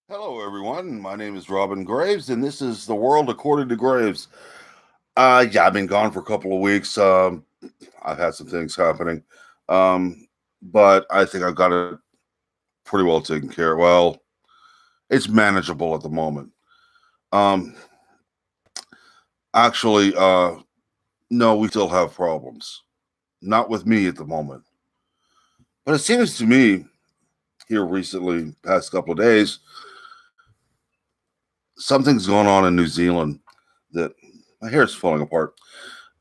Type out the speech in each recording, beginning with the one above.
Hello, everyone. My name is Robin Graves, and this is The World According to Graves. Yeah, I've been gone for a couple of weeks. I've had some things happening, um, but I think I've got it pretty well taken care of. Well, it's manageable at the moment. Um, actually, no, we still have problems. Not with me at the moment. But it seems to me here recently, past couple of days, something's going on in New Zealand that my hair is falling apart.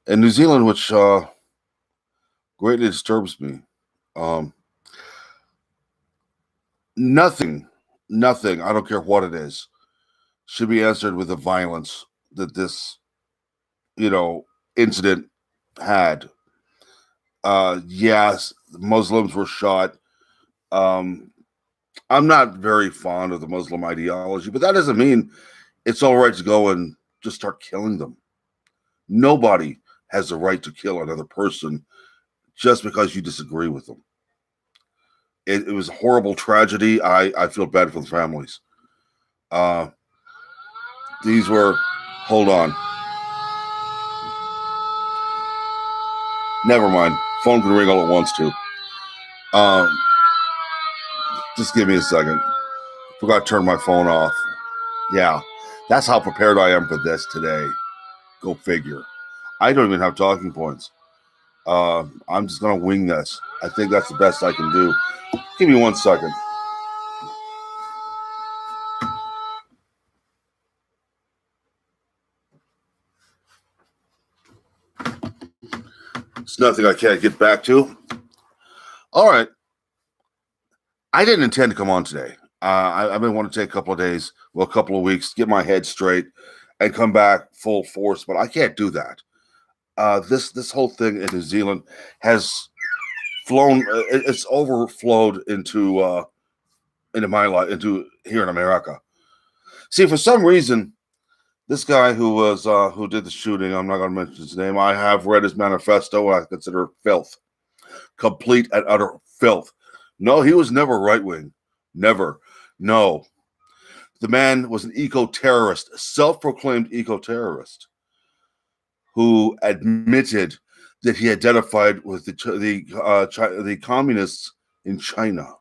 In New Zealand, which greatly disturbs me. Um, nothing, I don't care what it is, should be answered with the violence that this, you know, incident had. Yes, Muslims were shot. Um, I'm not very fond of the Muslim ideology, but that doesn't mean it's all right to go and just start killing them. Nobody has the right to kill another person just because you disagree with them. It was a horrible tragedy. I feel bad for the families. Uh, these were, hold on. Never mind. Phone can ring all at once, too. Um, just give me a second. Forgot to turn my phone off. Yeah, that's how prepared I am for this today. Go figure. I don't even have talking points. I'm just going to wing this. I think that's the best I can do. Give me 1 second. It's nothing I can't get back to. All right. I didn't intend to come on today. I've been wanting to take a couple of days, well, a couple of weeks, get my head straight, and come back full force. But I can't do that. This whole thing in New Zealand has flown. It's overflowed into my life, into here in America. See, for some reason, this guy who did the shooting, I'm not going to mention his name. I have read his manifesto. I consider filth, complete and utter filth. No, he was never right wing. Never. No. The man was an eco terrorist, self proclaimed eco terrorist, who admitted that he identified with the communists in China.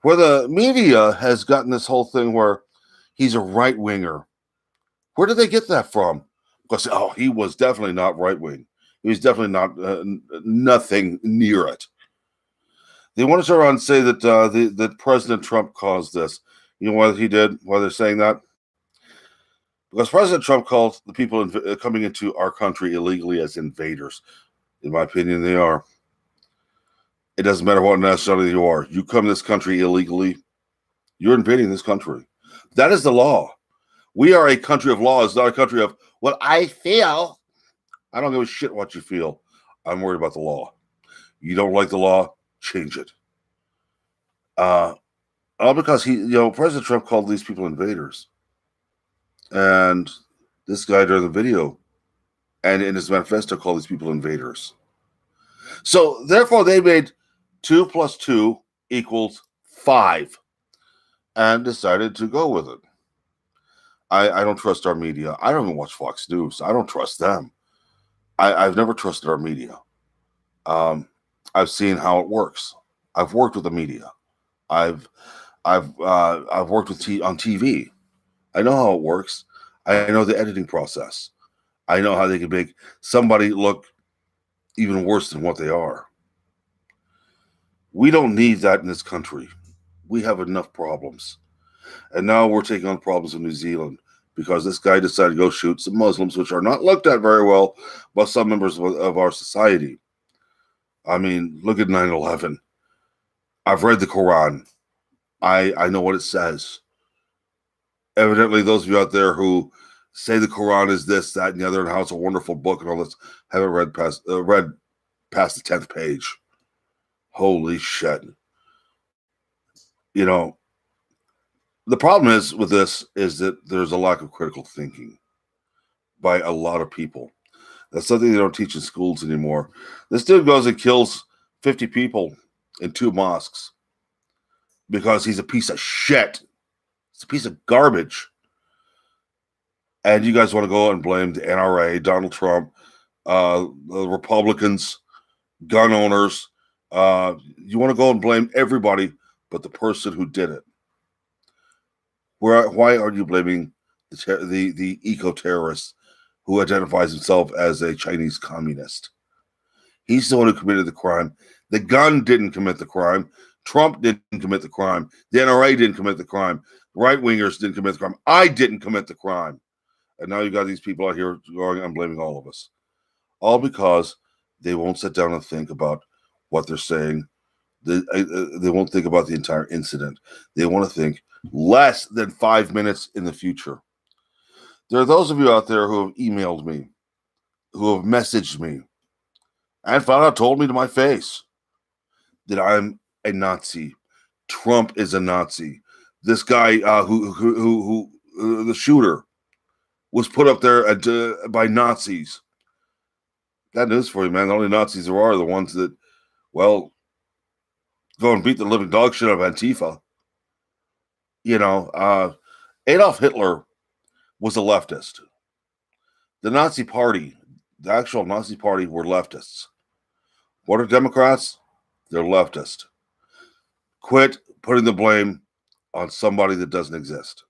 Where the media has gotten this whole thing where he's a right winger. Where did they get that from? Because he was definitely not right wing. He was definitely not nothing near it. They want to turn around and say that that President Trump caused this. You know what he did? Why they're saying that? Because President Trump called the people coming into our country illegally as invaders. In my opinion, they are. It doesn't matter what nationality you are. You come to this country illegally, you're invading this country. That is the law. We are a country of law. It's not a country of what I feel. I don't give a shit what you feel. I'm worried about the law. You don't like the law, change it. All because President Trump called these people invaders. And this guy during the video and in his manifesto called these people invaders. So therefore they made 2 plus 2 equals 5 and decided to go with it. I don't trust our media. I don't even watch Fox News. I don't trust them. I've never trusted our media. I've seen how it works. I've worked with the media. I've worked with on TV. I know how it works. I know the editing process. I know how they can make somebody look even worse than what they are. We don't need that in this country. We have enough problems. And now we're taking on problems in New Zealand because this guy decided to go shoot some Muslims, which are not looked at very well by some members of our society. I mean, look at 9/11. I've read the Quran. I know what it says. Evidently, those of you out there who say the Quran is this, that, and the other, and how it's a wonderful book and all this, haven't read past the 10th page. Holy shit. You know, the problem is with this is that there's a lack of critical thinking by a lot of people. That's something they don't teach in schools anymore. This dude goes and kills 50 people in 2 mosques because he's a piece of shit. It's a piece of garbage. And you guys want to go and blame the NRA, Donald Trump, the Republicans, gun owners. You want to go and blame everybody but the person who did it. Why are you blaming the eco-terrorist who identifies himself as a Chinese communist? He's the one who committed the crime. The gun didn't commit the crime. Trump didn't commit the crime. The NRA didn't commit the crime. Right-wingers didn't commit the crime. I didn't commit the crime. And now you got these people out here going and blaming all of us. All because they won't sit down and think about what they're saying. They won't think about the entire incident. They want to think less than 5 minutes in the future. There are those of you out there who have emailed me, who have messaged me, and found out, told me to my face that I'm a Nazi. Trump is a Nazi. This guy who the shooter was put up there by Nazis. Got news for you, man. The only Nazis there are the ones that, well, go and beat the living dog shit out of Antifa. You know, Adolf Hitler was a leftist. The Nazi Party, the actual Nazi Party, were leftists. What are Democrats? They're leftist. Quit putting the blame on somebody that doesn't exist.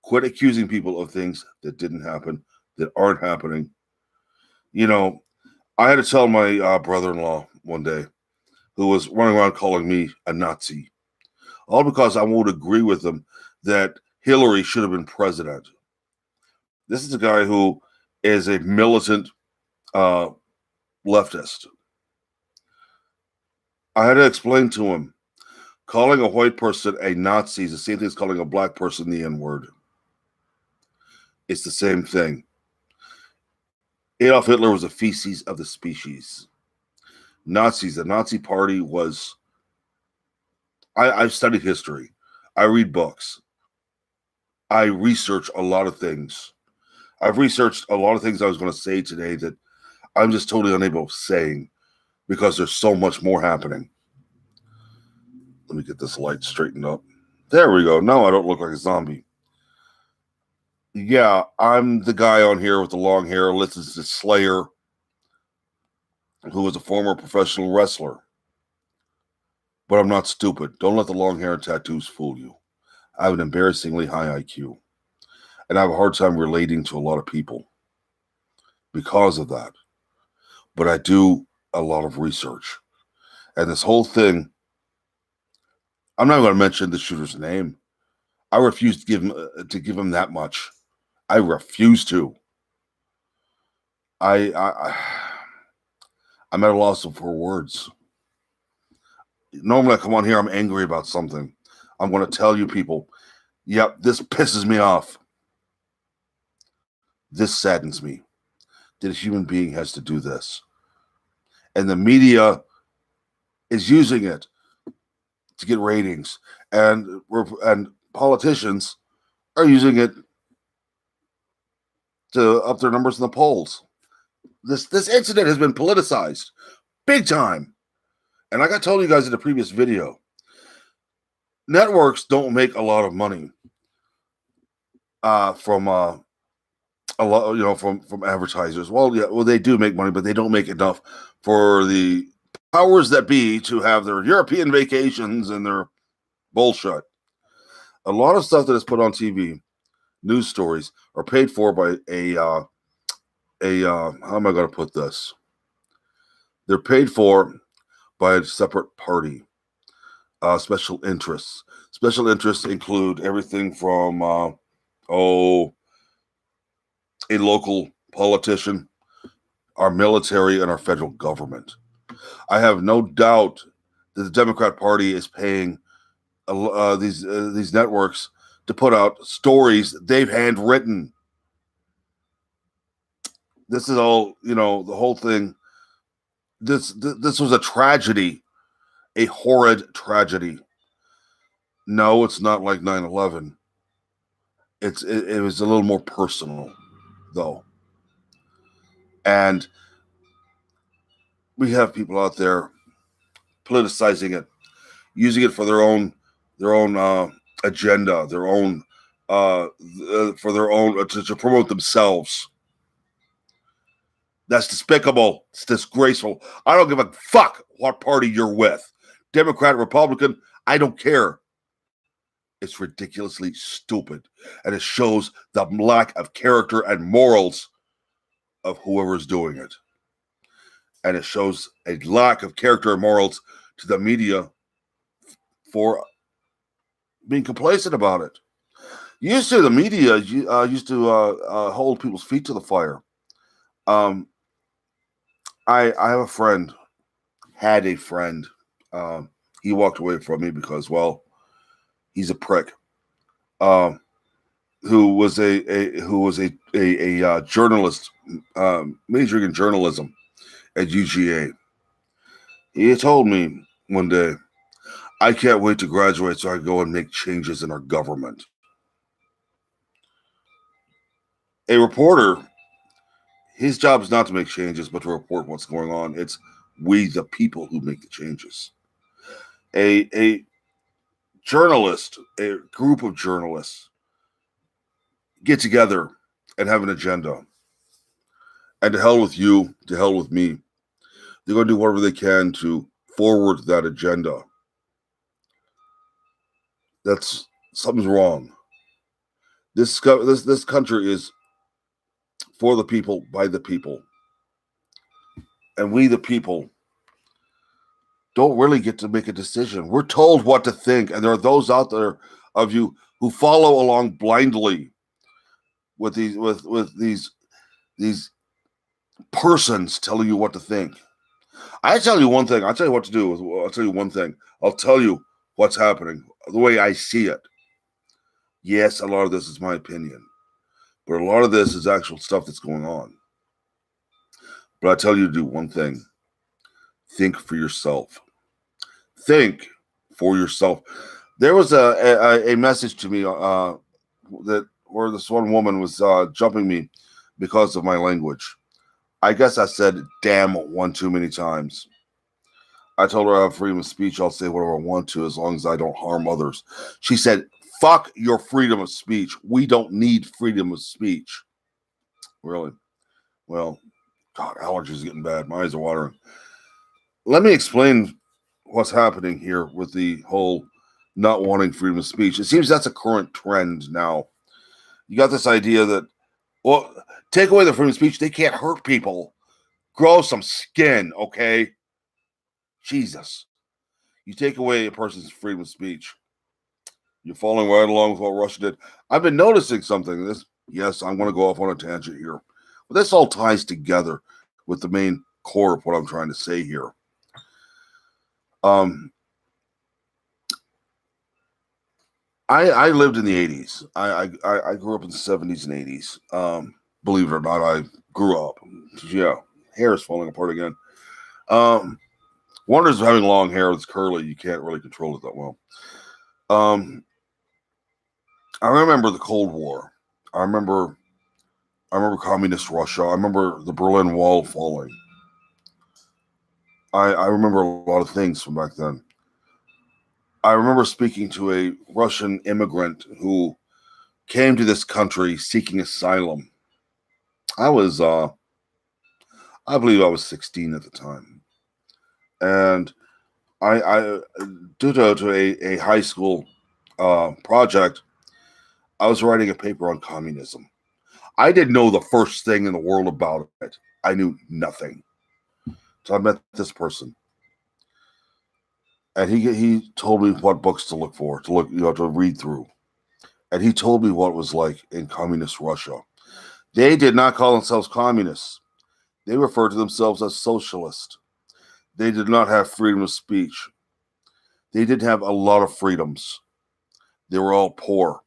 Quit accusing people of things that didn't happen, that aren't happening. You know, I had to tell my brother-in-law one day, who was running around calling me a Nazi, all because I won't agree with him that Hillary should have been president. This is a guy who is a militant leftist. I had to explain to him, calling a white person a Nazi is the same thing as calling a black person the N-word. It's the same thing. Adolf Hitler was a feces of the species. Nazis, the Nazi Party was... I've studied history. I read books. I research a lot of things. I've researched a lot of things I was going to say today that I'm just totally unable to saying because there's so much more happening. Let me get this light straightened up. There we go. Now I don't look like a zombie. Yeah, I'm the guy on here with the long hair, listens to Slayer, who was a former professional wrestler. But I'm not stupid. Don't let the long hair and tattoos fool you. I have an embarrassingly high IQ. And I have a hard time relating to a lot of people because of that. But I do a lot of research. And this whole thing, I'm not going to mention the shooter's name. I refuse to give him that much. I refuse to. I'm at a loss for words. Normally I come on here, I'm angry about something. I'm going to tell you people, yep, this pisses me off. This saddens me that a human being has to do this. And the media is using it to get ratings. And politicians are using it to up their numbers in the polls. This incident has been politicized big time. And like I told you guys in the previous video, networks don't make a lot of money from a lot, from advertisers. Well, yeah, they do make money, but they don't make enough for the powers that be to have their European vacations and their bullshit. A lot of stuff that is put on TV, news stories, are paid for by how am I going to put this? They're paid for by a separate party, special interests. Special interests include everything from, a local politician, our military, and our federal government. I have no doubt that the Democrat Party is paying these networks to put out stories they've handwritten. This is all, the whole thing. This was a tragedy, a horrid tragedy. No, it's not like 9/11. It was a little more personal, though. And we have people out there politicizing it, using it for their own agenda, their own for their own to promote themselves. That's despicable. It's disgraceful. I don't give a fuck what party you're with. Democrat, Republican, I don't care. It's ridiculously stupid. And it shows the lack of character and morals of whoever's doing it. And it shows a lack of character and morals to the media for being complacent about it. Used to, the media used to hold people's feet to the fire. I have a friend, had a friend. He walked away from me because, well, he's a prick. Who was a journalist, majoring in journalism at UGA. He told me one day, I can't wait to graduate so I can go and make changes in our government. A reporter, his job is not to make changes, but to report what's going on. It's we, the people, who make the changes. A journalist, a group of journalists, get together and have an agenda. And to hell with you, to hell with me. They're going to do whatever they can to forward that agenda. That's something's wrong. This country is for the people, by the people. And we, the people, don't really get to make a decision. We're told what to think, and there are those out there of you who follow along blindly with these persons telling you what to think. I tell you one thing. I'll tell you what to do. I'll tell you one thing. I'll tell you what's happening, the way I see it. Yes, a lot of this is my opinion, but a lot of this is actual stuff that's going on. But I tell you to do one thing. Think for yourself. Think for yourself. There was a message to me that where this one woman was jumping me because of my language. I guess I said damn one too many times. I told her I have freedom of speech. I'll say whatever I want to as long as I don't harm others. She said, fuck your freedom of speech. We don't need freedom of speech. Really? Well, God, allergies are getting bad. My eyes are watering. Let me explain what's happening here with the whole not wanting freedom of speech. It seems that's a current trend now. You got this idea that, well, take away the freedom of speech. They can't hurt people. Grow some skin, okay? Jesus. You take away a person's freedom of speech. You're following right along with what Russia did. I've been noticing something. Yes, I'm going to go off on a tangent here. But this all ties together with the main core of what I'm trying to say here. I lived in the 80s. I grew up in the 70s and 80s. Believe it or not, I grew up. Yeah, hair is falling apart again. Wonders of having long hair that's curly, you can't really control it that well. I remember the Cold War. I remember communist Russia. I remember the Berlin Wall falling. I remember a lot of things from back then. I remember speaking to a Russian immigrant who came to this country seeking asylum. I believe I was 16 at the time. And I due to a high school project, I was writing a paper on communism. I didn't know the first thing in the world about it. I knew nothing. So I met this person. And he told me what books to look for, to read through. And he told me what it was like in communist Russia. They did not call themselves communists. They referred to themselves as socialist. They did not have freedom of speech. They didn't have a lot of freedoms. They were all poor.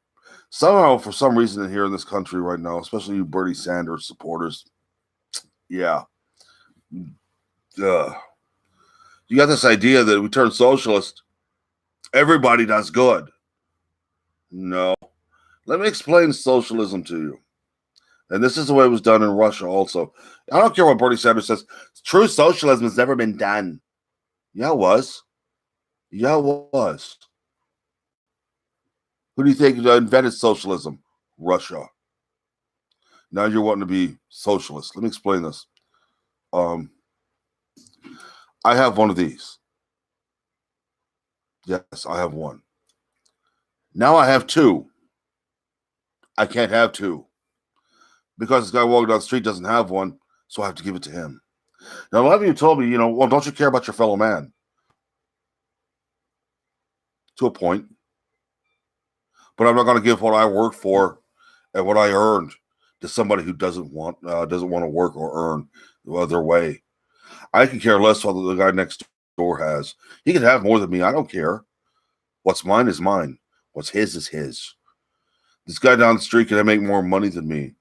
Somehow, for some reason here in this country right now, especially you Bernie Sanders supporters, yeah. You got this idea that we turn socialist, everybody does good. No. Let me explain socialism to you. And this is the way it was done in Russia also. I don't care what Bernie Sanders says. True socialism has never been done. Yeah, it was. Yeah, it was. Who do you think invented socialism? Russia. Now you're wanting to be socialist. Let me explain this. I have one of these. Yes, I have one. Now I have two. I can't have two because this guy walking down the street doesn't have one, so I have to give it to him. Now, a lot of you told me, well, don't you care about your fellow man? To a point. But I'm not going to give what I worked for and what I earned to somebody who doesn't want to work or earn their way. I can care less what the guy next door has. He can have more than me. I don't care. What's mine is mine. What's his is his. This guy down the street can make more money than me.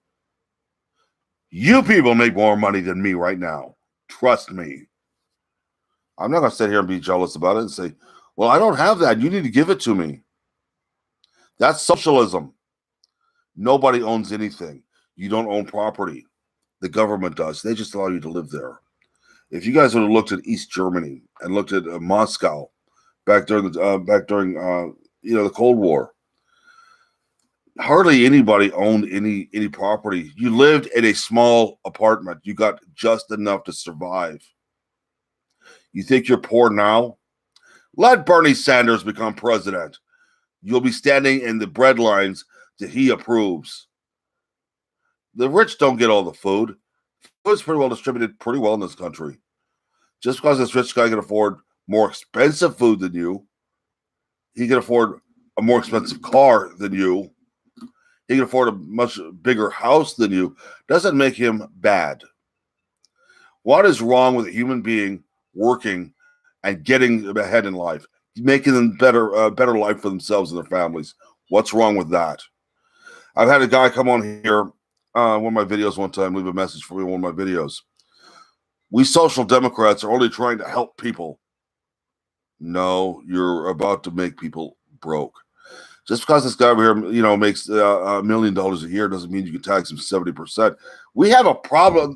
You people make more money than me right now. Trust me. I'm not going to sit here and be jealous about it and say, well, I don't have that. You need to give it to me. That's socialism. Nobody owns anything. You don't own property. The government does. They just allow you to live there. If you guys would have looked at East Germany and looked at Moscow back during the Cold War, hardly anybody owned any property. You lived in a small apartment. You got just enough to survive. You think you're poor now? Let Bernie Sanders become president. You'll be standing in the bread lines that he approves. The rich don't get all the food. Food's pretty well distributed pretty well in this country. Just because this rich guy can afford more expensive food than you, he can afford a more expensive car than you, he can afford a much bigger house than you, doesn't make him bad. What is wrong with a human being working and getting ahead in life, making them better life for themselves and their families? What's wrong with that? I've had a guy come on here, one of my videos one time, leave a message for me in one of my videos. We social democrats are only trying to help people. No, you're about to make people broke. Just because this guy over here, makes $1 million a year doesn't mean you can tax him 70%. We have a problem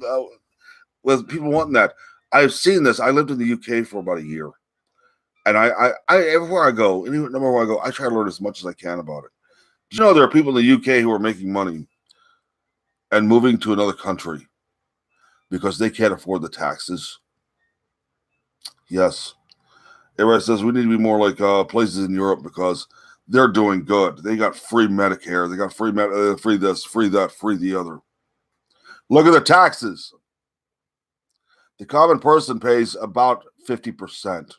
with people wanting that. I've seen this. I lived in the UK for about a year, and I everywhere I go, no matter where I go, I try to learn as much as I can about it. Do you know there are people in the UK who are making money and moving to another country because they can't afford the taxes? Yes. Everybody says we need to be more like places in Europe because they're doing good. They got free Medicare. They got free free this, free that, free the other. Look at the taxes. The common person pays about 50%.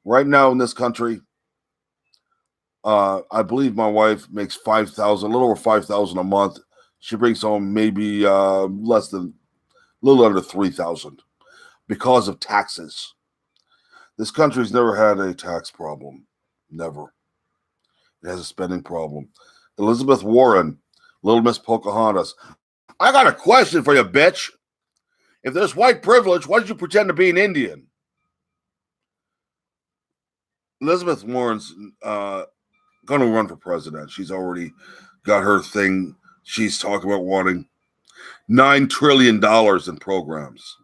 Right now in this country, I believe my wife makes $5,000, a little over $5,000 a month. She brings home maybe a little under $3,000 because of taxes. This country's never had a tax problem. Never. It has a spending problem. Elizabeth Warren, Little Miss Pocahontas. I got a question for you, bitch. If there's white privilege, why did you pretend to be an Indian? Elizabeth Warren's going to run for president. She's already got her thing. She's talking about wanting $9 trillion in programs.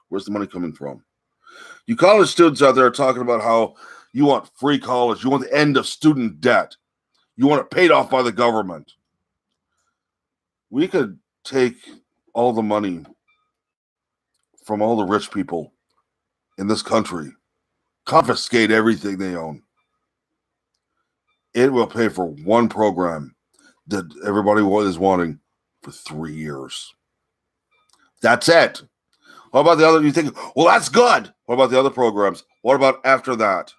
Where's the money coming from? You college students out there are talking about how you want free college. You want the end of student debt. You want it paid off by the government. We could take all the money from all the rich people in this country, confiscate everything they own. It will pay for one program that everybody is wanting for 3 years. That's it. What about the other? You think, well, that's good. What about the other programs? What about after that?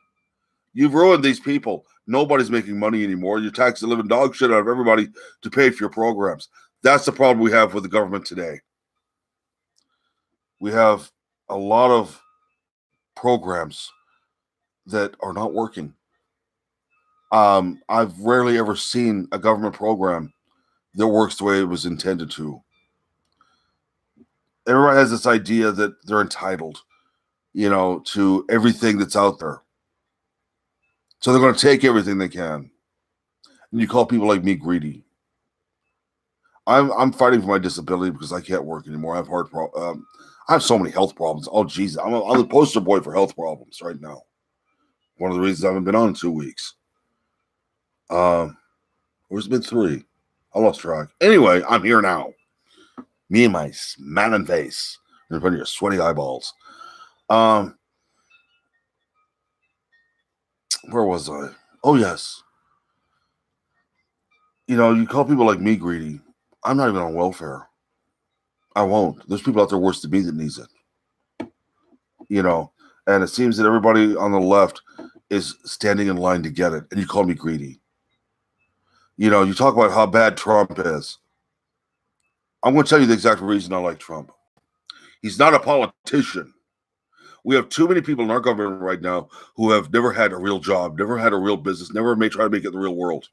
You've ruined these people. Nobody's making money anymore. You tax the living dog shit out of everybody to pay for your programs. That's the problem we have with the government today. We have a lot of programs that are not working. I've rarely ever seen a government program that works the way it was intended to. Everybody has this idea that they're entitled, to everything that's out there. So they're going to take everything they can. And you call people like me greedy. I'm fighting for my disability because I can't work anymore. I have I have so many health problems. Oh, Jesus. I'm the poster boy for health problems right now. One of the reasons I haven't been on in 2 weeks. Or has it been 3? I lost track. Anyway, I'm here now. Me and my smiling face in front of your sweaty eyeballs. Where was I? Oh, yes. You know, you call people like me greedy. I'm not even on welfare. I won't. There's people out there worse than me that needs it. You know, and it seems that everybody on the left is standing in line to get it, and you call me greedy. You know, you talk about how bad Trump is. I'm going to tell you the exact reason I like Trump. He's not a politician. We have too many people in our government right now who have never had a real job, never had a real business, never may try to make it in the real world.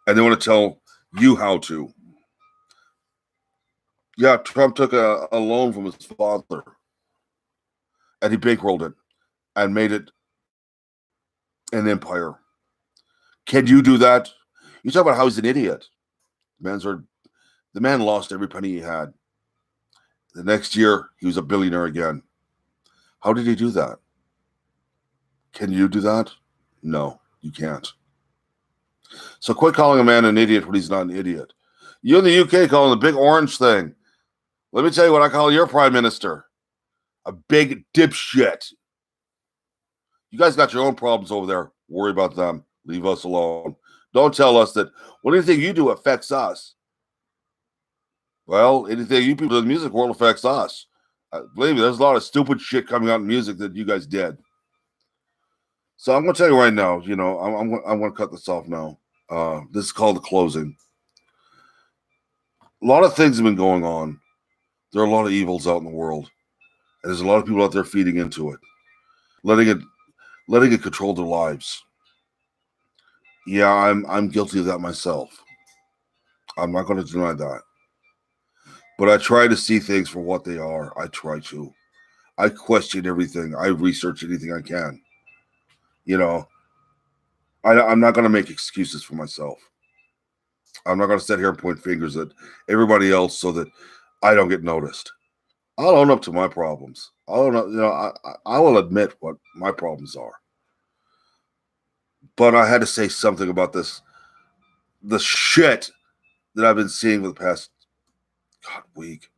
And they want to tell you how to. Yeah, Trump took a loan from his father and he bankrolled it and made it an empire. Can you do that? You talk about how he's an idiot. The man lost every penny he had. The next year, he was a billionaire again. How did he do that? Can you do that? No, you can't. So quit calling a man an idiot when he's not an idiot. You in the UK call him the big orange thing. Let me tell you what I call your prime minister. A big dipshit. You guys got your own problems over there. Worry about them. Leave us alone. Don't tell us that anything you do affects us. Well, anything you people in the music world affects us. Believe me, there's a lot of stupid shit coming out in music that you guys did. So I'm going to tell you right now, you know, I'm going to cut this off now. This is called the closing. A lot of things have been going on. There are a lot of evils out in the world. And there's a lot of people out there feeding into it. Letting it control their lives. Yeah, I'm guilty of that myself. I'm not going to deny that. But I try to see things for what they are. I try to. I question everything. I research anything I can. You know, I'm not going to make excuses for myself. I'm not going to sit here and point fingers at everybody else so that I don't get noticed. I'll own up to my problems. I will admit what my problems are. But I had to say something about the shit that I've been seeing for the past week.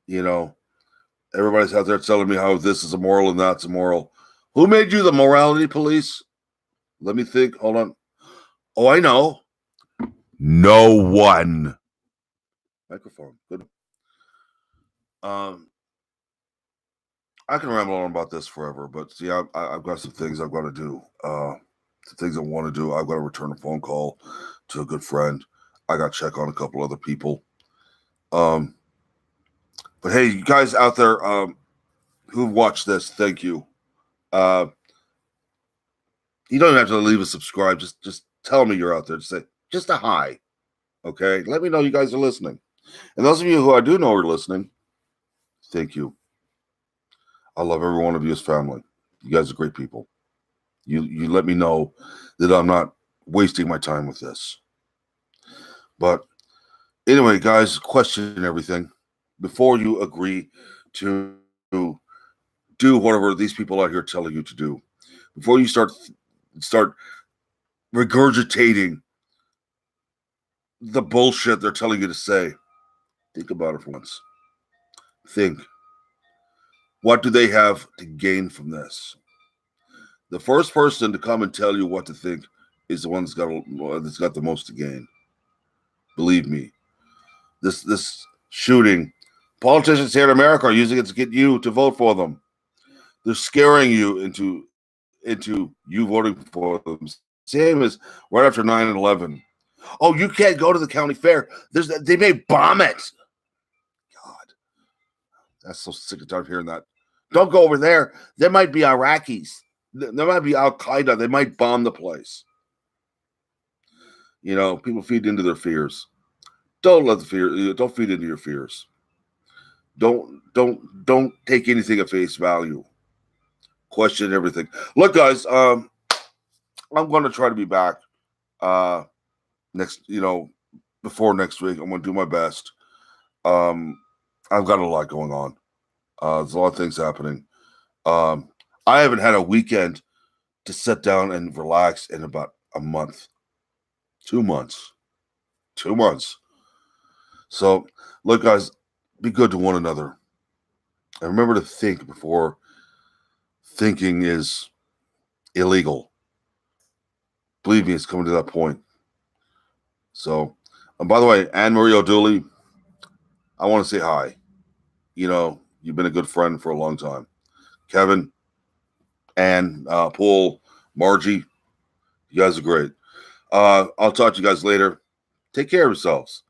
You know, everybody's out there telling me how this is immoral and that's immoral. Who made you the morality police? Let me think. Hold on. Oh, I know. No one. Microphone. Good. I can ramble on about this forever, but see, I've got some things I've got to do. Some things I want to do. I've got to return a phone call to a good friend. I got to check on a couple other people. But hey, you guys out there who've watched this, thank you. You don't even have to leave a subscribe. Just tell me you're out there. Just a hi. Okay? Let me know you guys are listening. And those of you who I do know are listening, thank you. I love every one of you as family. You guys are great people. You let me know that I'm not wasting my time with this. But anyway, guys, question everything before you agree to do whatever these people out here telling you to do. Before you start regurgitating the bullshit they're telling you to say, think about it for once. Think. What do they have to gain from this? The first person to come and tell you what to think is the one that's got the most to gain. Believe me. This shooting, politicians here in America are using it to get you to vote for them. They're scaring you into you voting for them. Same as right after 9/11. Oh, you can't go to the county fair. They may bomb it. God, that's so sick and tired of hearing that. Don't go over there. There might be Iraqis. There might be Al Qaeda. They might bomb the place. You know, people feed into their fears. Don't let the fear. Don't feed into your fears. Don't take anything at face value. Question everything. Look, guys. I'm going to try to be back next. Before next week. I'm going to do my best. I've got a lot going on. There's a lot of things happening. I haven't had a weekend to sit down and relax in about a month. 2 months. 2 months. So, look, guys, be good to one another. And remember to think before thinking is illegal. Believe me, it's coming to that point. So, and by the way, Anne Marie O'Dooley, I want to say hi. You know, you've been a good friend for a long time. Kevin, Anne, Paul, Margie, you guys are great. I'll talk to you guys later. Take care of yourselves.